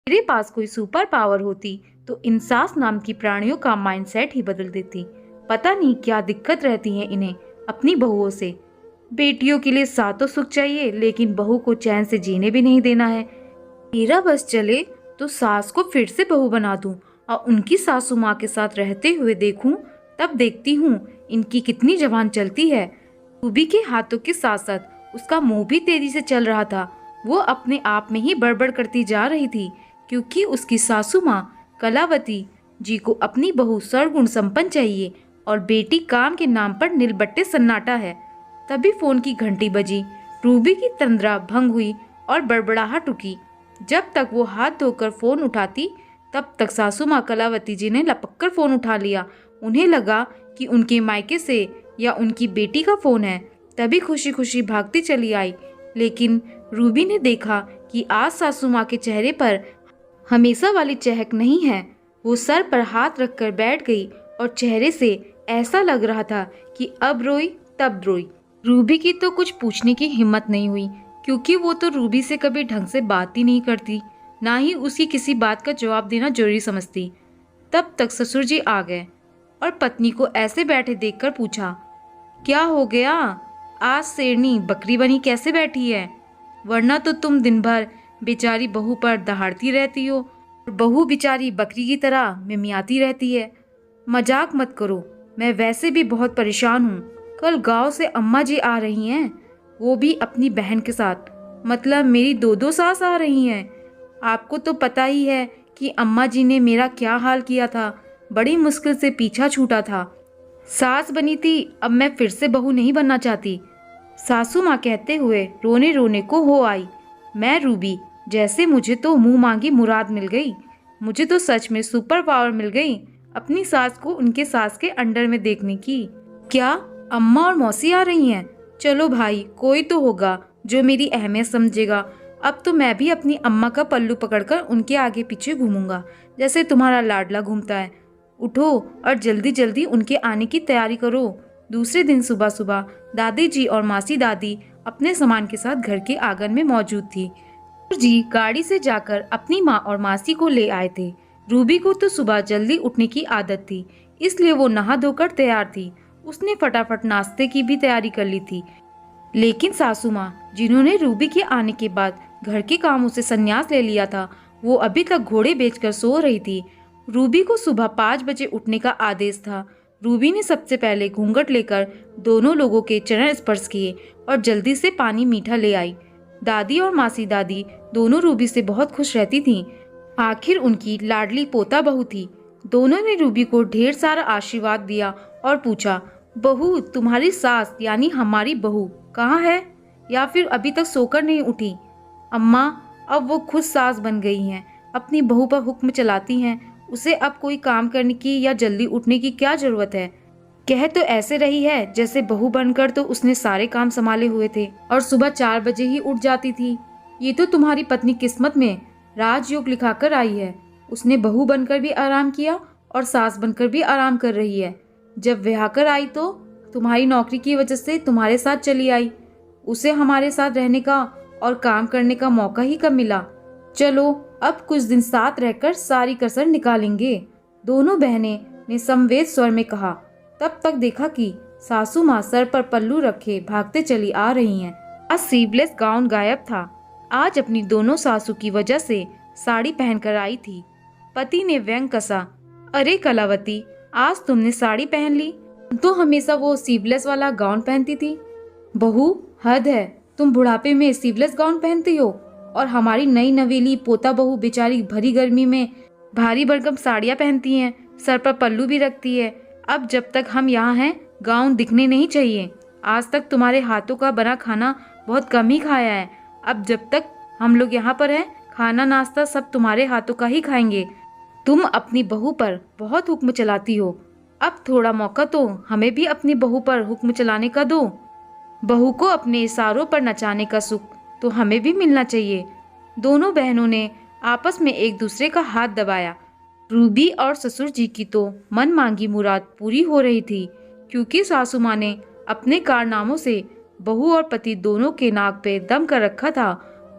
मेरे पास कोई super power होती तो इंसान नाम की प्राणियों का माइंडसेट ही बदल देती। पता नहीं क्या दिक्कत रहती है इन्हें अपनी बहुओं से। बेटियों के लिए सातों सुख चाहिए लेकिन बहू को चैन से जीने भी नहीं देना है। मेरा बस चले तो सास को फिर से बहू बना दूं और उनकी सासू माँ के साथ रहते हुए देखूं। तब देखती हूँ इनकी कितनी जबान चलती है। रूबी के हाथों के साथ साथ उसका मुंह भी तेजी से चल रहा था। वो अपने आप में ही बड़बड़ करती जा रही थी क्योंकि उसकी सासू माँ कलावती जी को अपनी बहू सर्वगुण संपन्न चाहिए और बेटी काम के नाम पर निलबट्टे सन्नाटा है। तभी फोन की घंटी बजी। रूबी की तंद्रा भंग हुई और बड़बड़ाहट रुकी। जब तक वो हाथ धोकर फोन उठाती तब तक सासू माँ कलावती जी ने लपक कर फोन उठा लिया। उन्हें लगा कि उनके मायके से या उनकी बेटी का फोन है। तभी खुशी खुशी भागती चली आई। लेकिन रूबी ने देखा कि आज सासू माँ के चेहरे पर हमेशा वाली चहक नहीं है। वो सर पर हाथ रखकर बैठ गई और चेहरे से ऐसा लग रहा था कि अब रोई तब रोई। रूबी की तो कुछ पूछने की हिम्मत नहीं हुई क्योंकि वो तो रूबी से कभी ढंग से बात ही नहीं करती, ना ही उसकी किसी बात का जवाब देना जरूरी समझती। तब तक ससुर जी आ गए और पत्नी को ऐसे बैठे देखकर पूछा, क्या हो गया? आज शेरनी बकरी बनी कैसे बैठी है? वरना तो तुम दिन भर बेचारी बहू पर दहाड़ती रहती हो और बहू बेचारी बकरी की तरह मिमियाती रहती है। मजाक मत करो, मैं वैसे भी बहुत परेशान हूँ। कल गांव से अम्मा जी आ रही हैं, वो भी अपनी बहन के साथ। मतलब मेरी दो दो सास आ रही हैं। आपको तो पता ही है कि अम्मा जी ने मेरा क्या हाल किया था। बड़ी मुश्किल से पीछा छूटा था। सास बनी थी, अब मैं फिर से बहू नहीं बनना चाहती। सासू माँ कहते हुए रोने रोने को हो आई। मैं रूबी, जैसे मुझे तो मुंह मांगी मुराद मिल गई। मुझे तो सच में सुपर पावर मिल गई अपनी सास को उनके सास के अंडर में देखने की। क्या अम्मा और मौसी आ रही हैं? चलो भाई, कोई तो होगा जो मेरी अहमियत समझेगा। अब तो मैं भी अपनी अम्मा का पल्लू पकड़कर उनके आगे पीछे घूमूंगा जैसे तुम्हारा लाडला घूमता है। उठो और जल्दी जल्दी उनके आने की तैयारी करो। दूसरे दिन सुबह सुबह दादी जी और मासी दादी अपने सामान के साथ घर के आंगन में मौजूद थी। जी गाड़ी से जाकर अपनी माँ और मासी को ले आए थे। रूबी को तो सुबह जल्दी उठने की आदत थी, इसलिए वो नहा धोकर तैयार थी। उसने फटाफट नाश्ते की भी तैयारी कर ली थी। लेकिन सासू माँ, जिन्होंने रूबी के आने के बाद घर के कामों से संन्यास ले लिया था, वो अभी तक घोड़े बेचकर सो रही थी। रूबी को सुबह 5 बजे उठने का आदेश था। रूबी ने सबसे पहले घूंघट लेकर दोनों लोगों के चरण स्पर्श किए और जल्दी से पानी मीठा ले आई। दादी और मासी दादी दोनों रूबी से बहुत खुश रहती थीं। आखिर उनकी लाडली पोता बहू थी। दोनों ने रूबी को ढेर सारा आशीर्वाद दिया और पूछा, बहू तुम्हारी सास यानी हमारी बहू कहाँ है, या फिर अभी तक सोकर नहीं उठी? अम्मा, अब वो खुद सास बन गई हैं, अपनी बहू पर हुक्म चलाती हैं। उसे अब कोई काम करने की या जल्दी उठने की क्या जरूरत है? कह तो ऐसे रही है जैसे बहू बनकर तो उसने सारे काम संभाले हुए थे और सुबह 4 बजे ही उठ जाती थी। ये तो तुम्हारी पत्नी किस्मत में राजयोग लिखाकर आई है। उसने बहू बनकर भी आराम किया और सास बनकर भी आराम कर रही है। जब ब्याह कर आई तो तुम्हारी नौकरी की वजह से तुम्हारे साथ चली आई। उसे हमारे साथ रहने का और काम करने का मौका ही कब मिला। चलो अब कुछ दिन साथ रहकर सारी कसर निकालेंगे, दोनों बहनें ने समवेत स्वर में कहा। तब तक देखा कि सासू माँ सर पर पल्लू रखे भागते चली आ रही हैं। आज स्लीवलेस गाउन गायब था। आज अपनी दोनों सासू की वजह से साड़ी पहनकर आई थी। पति ने व्यंग कसा, अरे कलावती, आज तुमने साड़ी पहन ली, तो हमेशा वो स्लीवलेस वाला गाउन पहनती थी। बहू, हद है, तुम बुढ़ापे में स्लीवलेस गाउन पहनती हो और हमारी नई नवेली पोता बहू बेचारी भरी गर्मी में भारी भरकम साड़ियाँ पहनती हैं, सर पर पल्लू भी रखती है। अब जब तक हम यहाँ हैं गाउन दिखने नहीं चाहिए। आज तक तुम्हारे हाथों का बना खाना बहुत कम ही खाया है। अब जब तक हम लोग यहाँ पर हैं, खाना नाश्ता सब तुम्हारे हाथों का ही खाएंगे। तुम अपनी बहू पर बहुत हुक्म चलाती हो, अब थोड़ा मौका तो हमें भी अपनी बहू पर हुक्म चलाने का दो। बहू को अपने इशारों पर नचाने का सुख तो हमें भी मिलना चाहिए। दोनों बहनों ने आपस में एक दूसरे का हाथ दबाया। रूबी और ससुर जी की तो मन मांगी मुराद पूरी हो रही थी क्योंकि सासू माँ ने अपने कारनामों से बहू और पति दोनों के नाक पे दम कर रखा था।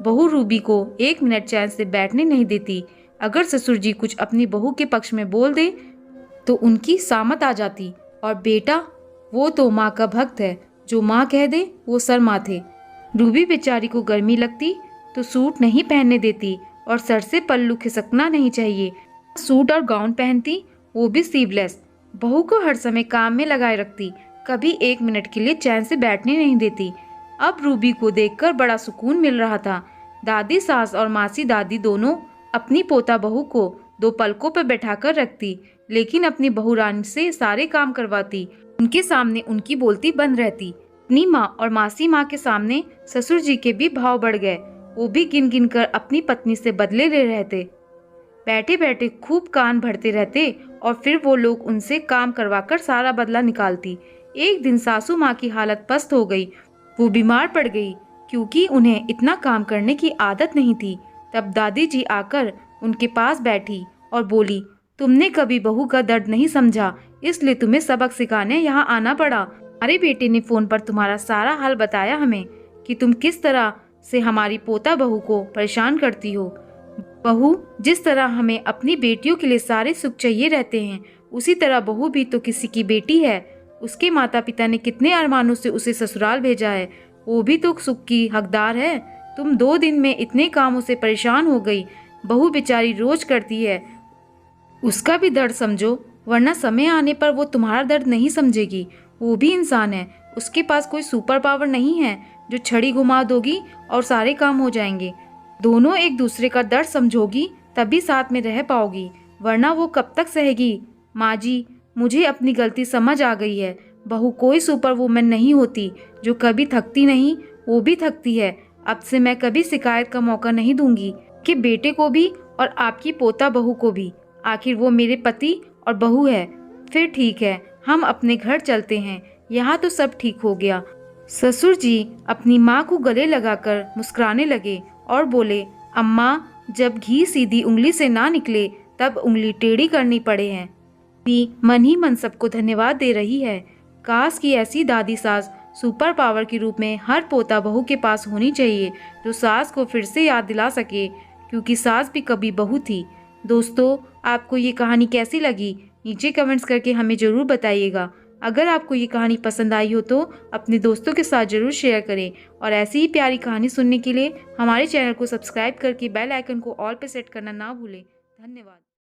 बहू रूबी को 1 मिनट चैन से बैठने नहीं देती। अगर ससुर जी कुछ अपनी बहू के पक्ष में बोल दे तो उनकी सामत आ जाती। और बेटा, वो तो माँ का भक्त है, जो माँ कह दे वो सर माथे। रूबी बेचारी को गर्मी लगती तो सूट नहीं पहनने देती और सर से पल्लू खिसकना नहीं चाहिए। सूट और गाउन पहनती, वो भी स्लीवलेस। बहू को हर समय काम में लगाए रखती, कभी 1 मिनट के लिए चैन से बैठने नहीं देती। अब रूबी को देखकर बड़ा सुकून मिल रहा था। दादी सास और मासी दादी दोनों अपनी पोता बहू को 2 पलकों पर बैठाकर रखती, लेकिन अपनी बहू रानी से सारे काम करवाती। उनके सामने उनकी बोलती बंद रहती। अपनी माँ और मासी माँ के सामने ससुर जी के भी भाव बढ़ गए। वो भी गिन गिन कर अपनी पत्नी से बदले ले रहते। बैठे बैठे खूब कान भरते रहते और फिर वो लोग उनसे काम करवाकर सारा बदला निकालती। एक दिन सासू माँ की हालत पस्त हो गई। वो बीमार पड़ गई क्योंकि उन्हें इतना काम करने की आदत नहीं थी। तब दादी जी आकर उनके पास बैठी और बोली, तुमने कभी बहू का दर्द नहीं समझा, इसलिए तुम्हें सबक सिखाने यहाँ आना पड़ा। हमारे बेटे ने फोन पर तुम्हारा सारा हाल बताया हमें कि तुम किस तरह से हमारी पोता बहू को परेशान करती हो। बहू जिस तरह हमें अपनी बेटियों के लिए सारे सुख चाहिए रहते हैं, उसी तरह बहू भी तो किसी की बेटी है। उसके माता पिता ने कितने अरमानों से उसे ससुराल भेजा है, वो भी तो सुख की हकदार है। तुम 2 दिन में इतने कामों से परेशान हो गई। बहू बेचारी रोज करती है, उसका भी दर्द समझो, वरना समय आने पर वो तुम्हारा दर्द नहीं समझेगी। वो भी इंसान है, उसके पास कोई सुपर पावर नहीं है जो छड़ी घुमा दोगी और सारे काम हो जाएंगे। दोनों एक दूसरे का दर्द समझोगी तभी साथ में रह पाओगी, वरना वो कब तक सहेगी। माँ जी, मुझे अपनी गलती समझ आ गई है। बहू कोई सुपर वुमन नहीं होती जो कभी थकती नहीं, वो भी थकती है। अब से मैं कभी शिकायत का मौका नहीं दूंगी कि बेटे को भी और आपकी पोता बहू को भी। आखिर वो मेरे पति और बहू है। फिर ठीक है, हम अपने घर चलते हैं, यहाँ तो सब ठीक हो गया। ससुर जी अपनी माँ को गले लगाकर मुस्कुराने लगे और बोले, अम्मा, जब घी सीधी उंगली से ना निकले तब उंगली टेढ़ी करनी पड़े हैं। भी मन ही मन सबको धन्यवाद दे रही है। काश की ऐसी दादी सास सुपर पावर के रूप में हर पोता बहू के पास होनी चाहिए, जो सास को फिर से याद दिला सके, क्योंकि सास भी कभी बहू थी। दोस्तों, आपको ये कहानी कैसी लगी नीचे कमेंट्स करके हमें ज़रूर बताइएगा। अगर आपको ये कहानी पसंद आई हो तो अपने दोस्तों के साथ ज़रूर शेयर करें और ऐसी ही प्यारी कहानी सुनने के लिए हमारे चैनल को सब्सक्राइब करके बेल आइकन को ऑल पे सेट करना ना भूलें। धन्यवाद।